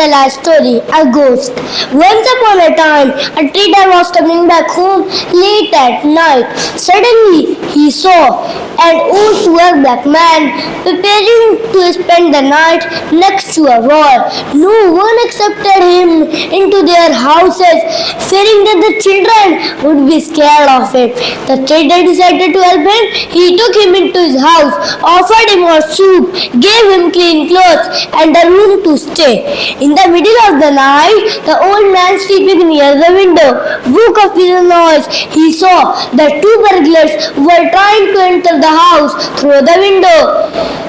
tell a story, a ghost. Once upon a time, a trader was coming back home late at night. Suddenly, he saw an old poor black man preparing to spend the night next to a wall. No one accepted him into their houses, fearing that the children would be scared of it. The trader decided to help him. He took him into his house, offered him hot soup, gave him clean clothes and a room to stay. In the middle of the night, the old man sleeping near the window woke up with a noise. He saw that two burglars were trying to enter the house through the window.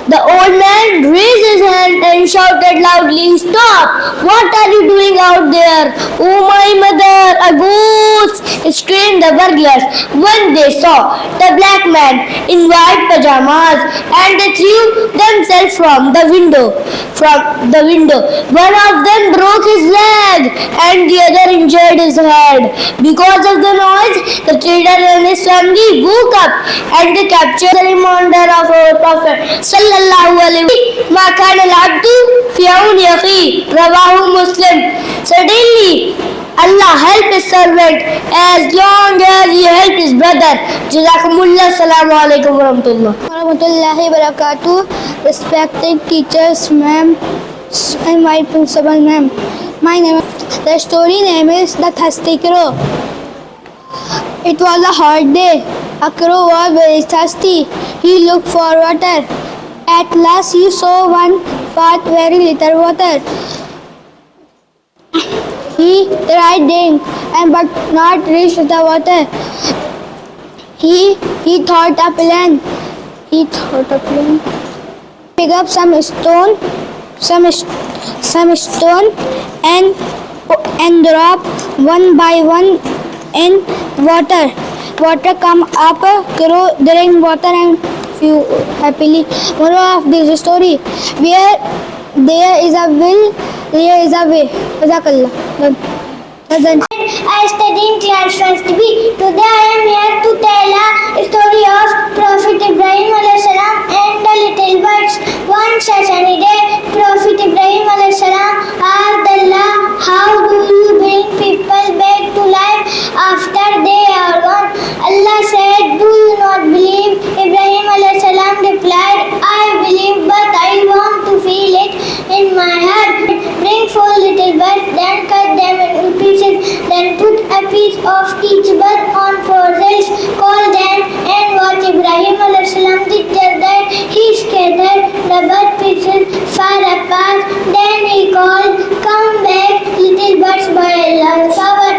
The old man raised his hand and shouted loudly, "Stop! What are you doing out there?" "Oh my mother, a ghost!" screamed the burglars when they saw the black man in white pajamas, and they threw themselves from the window. One of them broke his leg and the other injured his head. Because of the noise, the trader and his family woke up and they captured the remainder of our Prophet sallallahu alaihi wasallam. Ma kana al-abdu fi auni akhi, rawahu Muslim. Suddenly, Allah helped His servant as long as He helped His brother. Jazakumullah. Assalamu alaikum warahmatullahi wabarakatuh. Respected teachers, ma'am, and my principal, ma'am. The story name is The Thirsty Crow. It was a hot day. A crow was very thirsty. He looked for water. At last he saw one path very little water. He tried digging but not reached the water. He thought a plan. Pick up some stone and drop one by one in water. Water come up, crow drink water and flew happily. Moral of this story: where there is a will, there is a way. Jazakallah. I study in class 1st B. Today I am here to tell a story of Prophet Ibrahim alayhi salam and the little birds. One such sunny day, Prophet Ibrahim alayhi salam asked Allah, "How do you bring people back to life after they are gone?" Allah said, "Do you not believe?" Ibrahim alayhi salam replied, "I believe, but I want to feel it in my heart." Bring 4 little birds, then cut them into pieces, then put a piece of each bird on 4 rails. Call them and watch. Ibrahim alayhi salam did just that. He scattered the bird pieces far apart. Then he called, "Come back, little birds by Allah's power."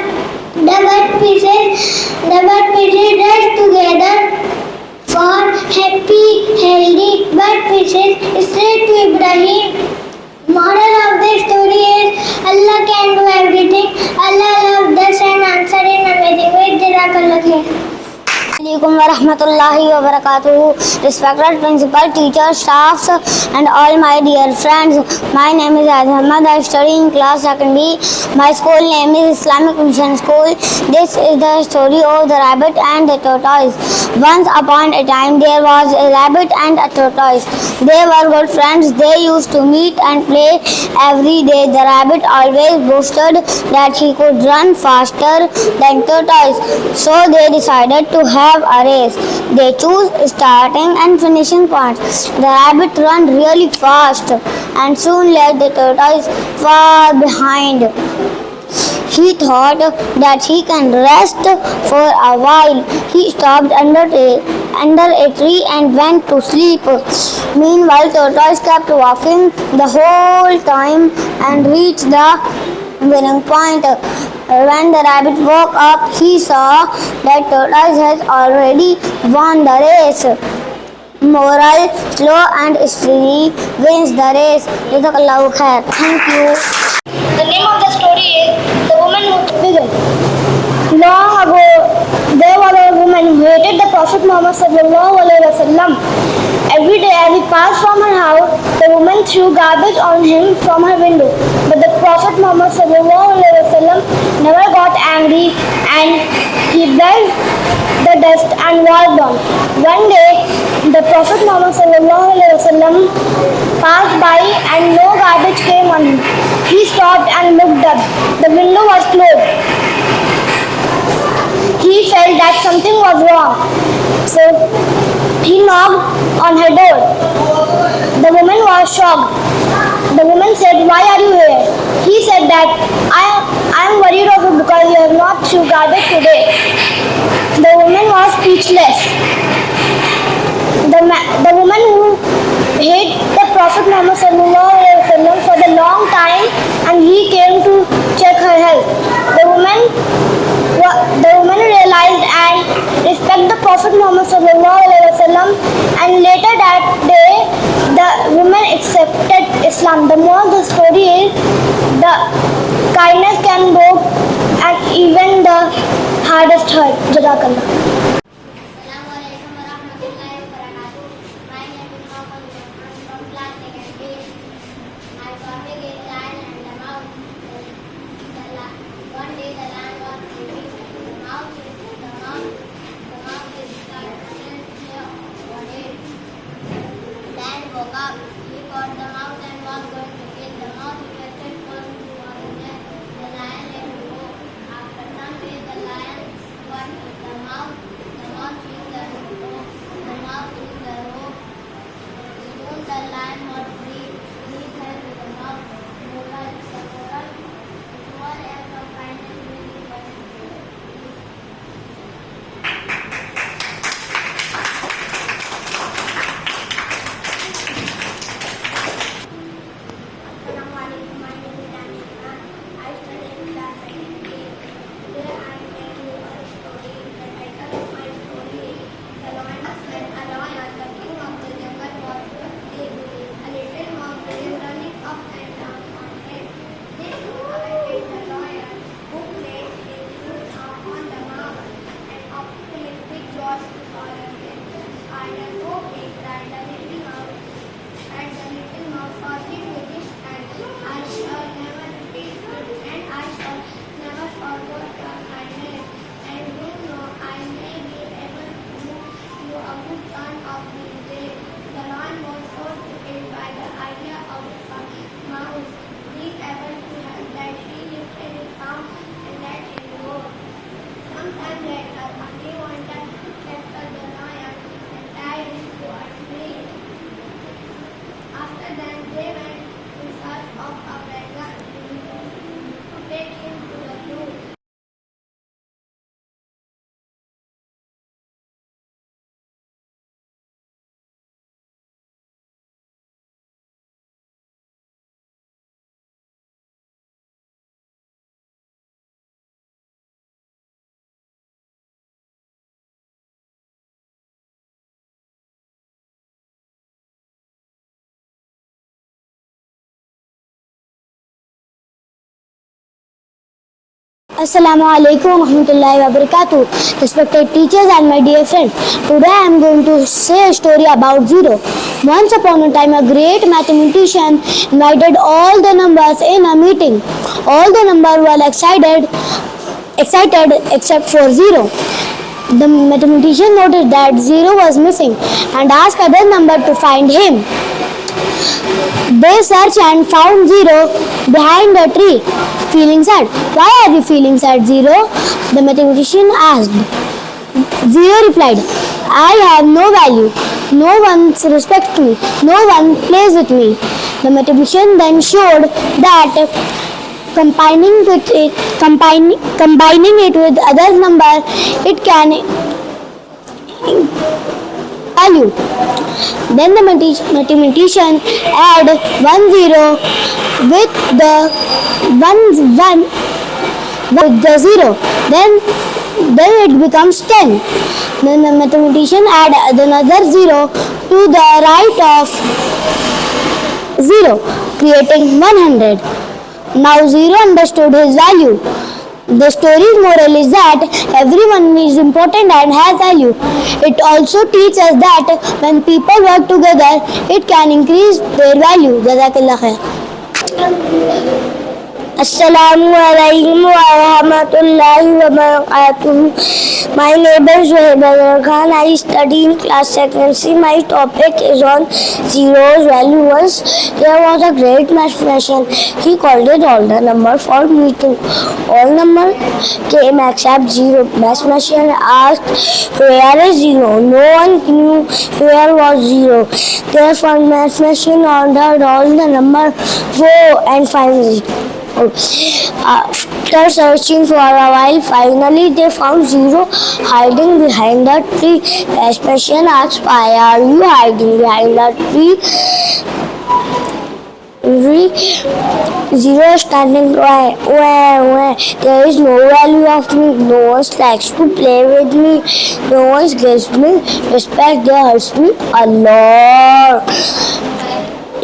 The bird pieces rushed together for happy, healthy bird pieces straight to Ibrahim. Moral of the story is Allah can do everything. Allah loves us and answers in amazing ways. Jazakallah khair. Assalamualaikum warahmatullahi wabarakatuh. Respected principal, teachers, staffs and all my dear friends. My name is Ahmad. I study in class 2nd B. My school name is Islamic Mission School. This is the story of the rabbit and the tortoise. Once upon a time there was a rabbit and a tortoise. They were good friends. They used to meet and play every day. The rabbit always boasted that he could run faster than tortoise. So they decided to have a race. They chose starting and finishing points. The rabbit ran really fast and soon left the tortoise far behind. He thought that he can rest for a while. He stopped under a tree and went to sleep. Meanwhile, tortoise kept walking the whole time and reached the winning point. When the rabbit woke up, he saw that tortoise has already won the race. Moral: slow and steady wins the race. Jazakallahu khair. Thank you. The name of the story is The Woman Who Began. Long ago, there was a woman who hated the Prophet Muhammad sallallahu alaihi wasallam. Every day as he passed from her house, the woman threw garbage on him from her window. But the Prophet Muhammad sallallahu alaihi wasallam never got angry and he begged the dust and walked on. One day, the Prophet Muhammad sallallahu alaihi wasallam passed by and no garbage came on him. He stopped and looked up. The window was closed. He felt that something was wrong. So he knocked on her door. The woman was shocked. The woman said, "Why are you here?" He said that I am worried of you because you have not threw garbage today. The woman was speechless. The woman who hate the Prophet Muhammad sallallahu alaihi wasallam for the long time, and he came to check her health. The woman realized and respect the Prophet Muhammad sallallahu alaihi wasallam, and later that day the woman accepted Islam. The more the story is, the kindness can go and even the hardest hurt. Jazakallah. Assalamualaikum warahmatullahi wabarakatuh. My name is Mohammed. I'm from class 2nd. My topic is land and the mouse. One day the land was sleeping. The mouse is tired and one day land woke up. He caught the mouse and was going to kill the mouse. Requested for him to was there. The lion let him go. After some days the lion got the mouse. The mouse used the rope. The mouse used the rope. Soon the lion was free. He said to the mouse, "Moral, the moral, small act of kindness will be punished." Assalamualaikum, my name is Anshika. I study in class 2nd. Today I am telling you a story. The title of my story is The Lion. When a lion, the king of the jungle, was asleep, a little mouse came running up and down on him. This awakened the lion, who placed his foot on the mouse and opened his big jaws to swallow him. "I am okay," cried the little mouse. And the little mouse forgive me this time. I shall never repeat it, and I shall never forget your kindness. And you know I may be able to do you a good turn of this day. The lion was so tickled by the idea of a mouse being able to help that he lifted his arm and let him go. Sometime later, a bee wanted to capture the lion and tied him to a tree. After that, they went in search of a beggar to take him to the zoo. Assalamu alaikum wa rahmatullahi wa barakatuh. Respected teachers and my dear friends, today I am going to say a story about zero. Once upon a time, a great mathematician invited all the numbers in a meeting. All the numbers were excited except for zero. The mathematician noticed that zero was missing and asked other number to find him. They searched and found zero behind a tree, feeling sad. "Why are you feeling sad, Zero?" the mathematician asked. Zero replied, "I have no value. No one respects me. No one plays with me." The mathematician then showed that combining it with other number, it can value. Then the mathematician add 1 0 with the 1 with the 0. Then it becomes 10. Then the mathematician add another 0 to the right of 0, creating 100. Now Zero understood his value. The story's moral is that everyone is important and has value. It also teaches us that when people work together, it can increase their value. Jazakallah khair. Assalamu alaikum wa warahmatullahi wabarakatuh. My name is Zohaib Khan. I study in class 2nd C. My topic is on zeros value. Once there was a great mathematician. He called it all the number for meeting. All number came except zero. Mathematician asked, where is zero? No one knew where was zero. Therefore, mathematician ordered all the number go and find zero. After searching for a while, finally they found zero hiding behind the tree. Mathematician asked, why are you hiding behind the tree? Zero standing where there is no value of me. No one likes to play with me. No one gives me respect. They hurt me a lot.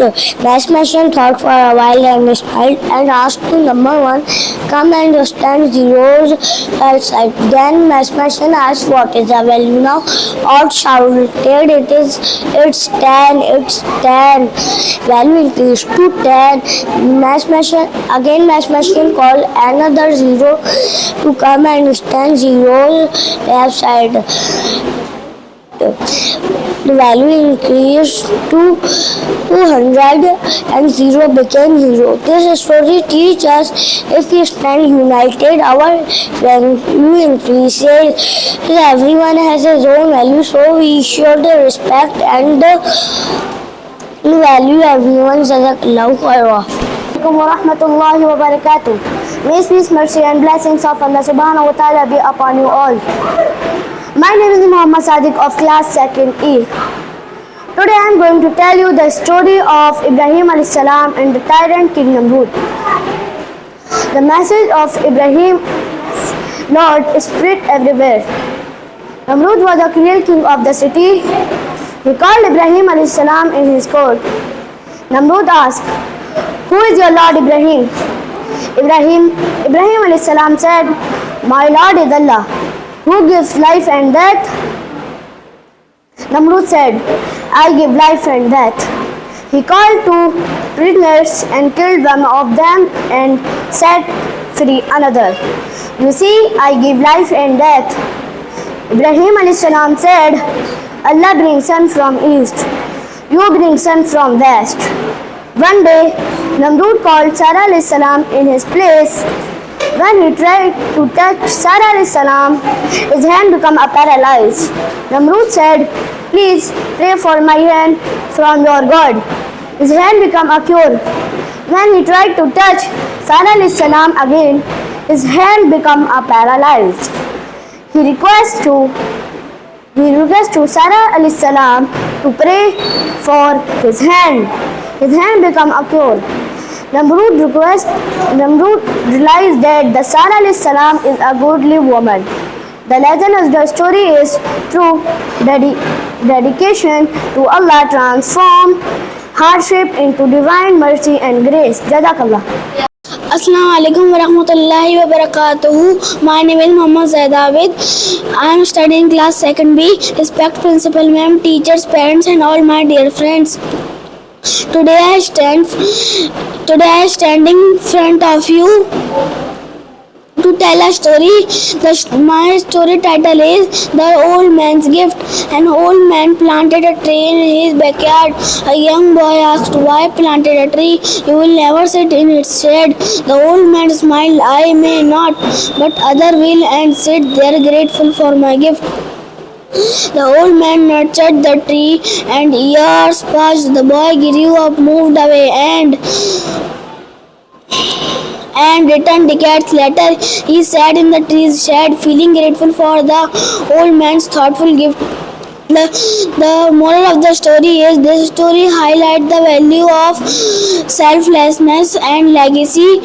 Mathematician thought for a while and smiled and asked to number one, come and stand zeros outside. Then mathematician asked, what is the value now? All shouted, it's 10, it's 10. Value increased to 10. Mathematician called another zero to come and stand zeros left side. The value increased to 200 and 0 became 0. This story teaches us if we stand united, our value increases. Everyone has his own value, so we should respect and value everyone's love for Allah. Warahmatullahi wabarakatuh. May peace, mercy and blessings of Allah subhanahu wa ta'ala be upon you all. My name is Muhammad Sadiq of class 2nd E. Today I am going to tell you the story of Ibrahim alayhi salam and the tyrant King Namrud. The message of Ibrahim's Lord spread everywhere. Namrud was the cruel king of the city. He called Ibrahim alayhi salam in his court. Namrud asked, who is your Lord Ibrahim? Ibrahim alayhi salam said, my Lord is Allah, who gives life and death? Namrud said, I give life and death. He called 2 prisoners and killed one of them and set free another. You see, I give life and death. Ibrahim alayhi salam said, Allah brings sun from east, you bring sun from west. One day, Namrud called Sarah alayhi salam in his place. When he tried to touch Sarah alayhi salam, his hand became paralyzed. Namrud said, please pray for my hand from your God. His hand became a cure. When he tried to touch Sarah alayhi salam again, his hand became paralyzed. He requests to Sarah alayhi salam to pray for his hand. His hand became a cure. Namrud realized that the Sarah alayhi salam is a godly woman. The legend of the story is through dedication to Allah transform hardship into divine mercy and grace. Jazakallah. Assalamu alaikum warahmatullahi wabarakatuh. My name is Muhammad Zaid Abid. I am studying class 2nd B. Respect principal ma'am, teachers, parents and all my dear friends. Today I stand in front of you to tell a story. My story title is The Old Man's Gift. An old man planted a tree in his backyard. A young boy asked, why planted a tree? You will never sit in its shade. The old man smiled, I may not, but other will and sit there grateful for my gift. The old man nurtured the tree and years passed. The boy grew up, moved away and returned decades later. He sat in the tree's shade, feeling grateful for the old man's thoughtful gift. The moral of the story is this story highlights the value of selflessness and legacy.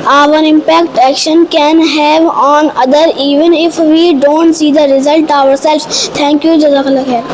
Our impact action can have on others even if we don't see the result ourselves. Thank you. Jazakallah khair.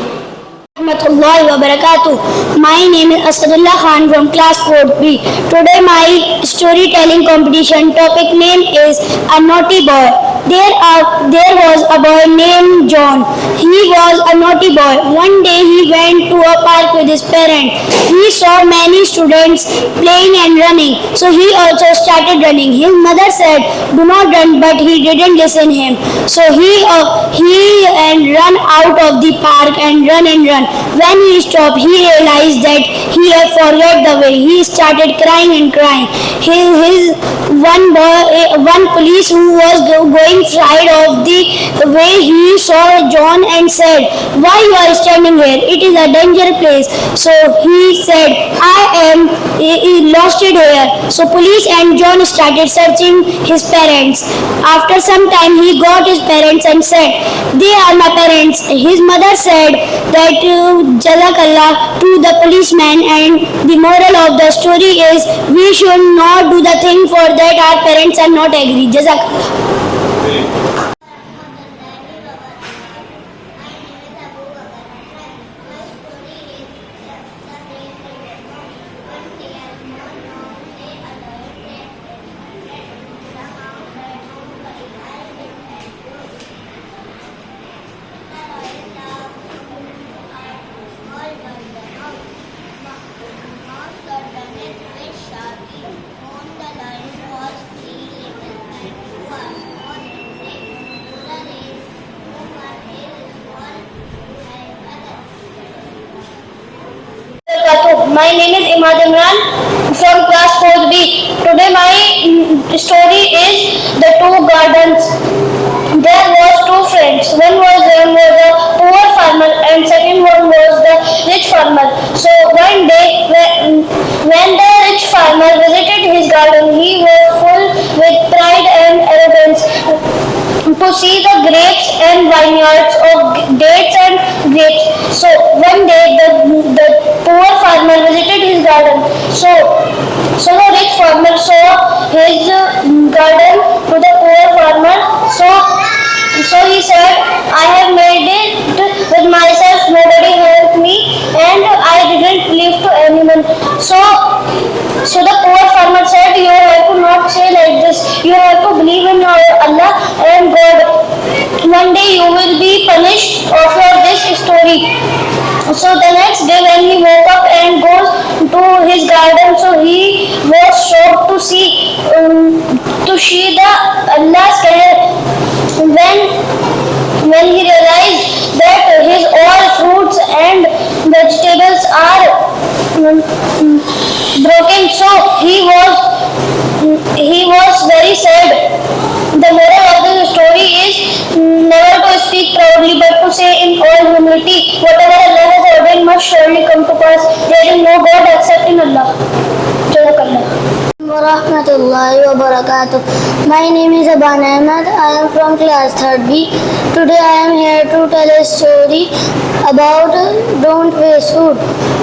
Warahmatullahi wabarakatuh. My name is Asadullah Khan from class 4B. Today my storytelling competition topic name is A Naughty Boy. There was a boy named John. He was a naughty boy. One day he went to a park with his parents. He saw many students playing and running, so he also started running. His mother said, "Do not run," but he didn't listen him. So he and run out of the park and run and run. When he stopped, he realized that he had forgot the way. He started crying and crying. His one police who was going side of the way, he saw John and said, "Why you are standing here? It is a dangerous place." So he said, "I am lost it here." So police and John started searching his parents. After some time, he got his parents and said, "They are my parents." His mother said that Jazakallah to the policeman, and the moral of the story is we should not do the thing for that our parents are not agree. Jazakallah. My name is Imad Imran from class 4B. Today my story is The Two Gardens. There was two friends. One was a poor farmer and second one was the rich farmer. So one day when the rich farmer visited his garden, he was full with pride and arrogance to see the grapes and vineyards of dates and grapes. So one day the poor farmer visited his garden. So the rich farmer saw his garden to the poor farmer. So he said, "I have made it with myself. Nobody helped me, and I didn't leave to anyone." So the poor farmer said, "You have to not say like this. You have to believe in Allah and God. One day you will be punished for this story." So the next day when he woke up and goes to his garden, so he was shocked to see the Allah's care. When he realized that his all fruits and vegetables are broken, so he was very sad. The moral of the story is never to speak proudly, but to say in all humility, whatever Allah has ordained must surely come to pass. There is no God except in Allah. Jazakallah. Warahmatullahi wabarakatuh. My name is Aban Ahmed. I am from class 3B. Today I am here to tell a story about don't waste food.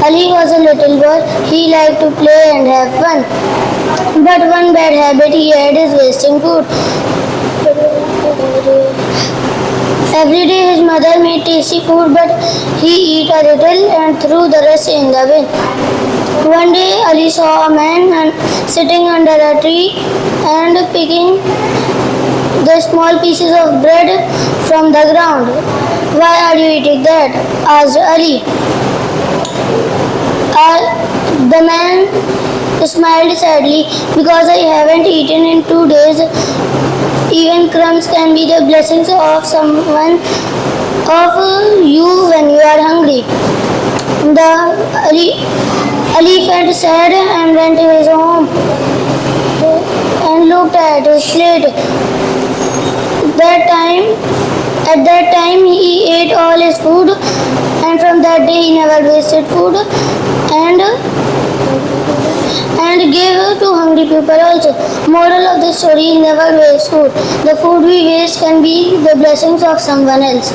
Ali was a little boy. He liked to play and have fun. But one bad habit he had is wasting food. Every day his mother made tasty food, but he eat a little and threw the rest in the bin. One day Ali saw a man sitting under a tree and picking the small pieces of bread from the ground. "Why are you eating that?" asked Ali. The man smiled sadly. "Because I haven't eaten in 2 days. Even crumbs can be the blessings of someone of you when you are hungry." Ali felt sad and went to his home and looked at his plate. At that time he ate all his food, and from that day he never wasted food and gave to hungry people also. Moral of the story is never waste food. The food we waste can be the blessings of someone else.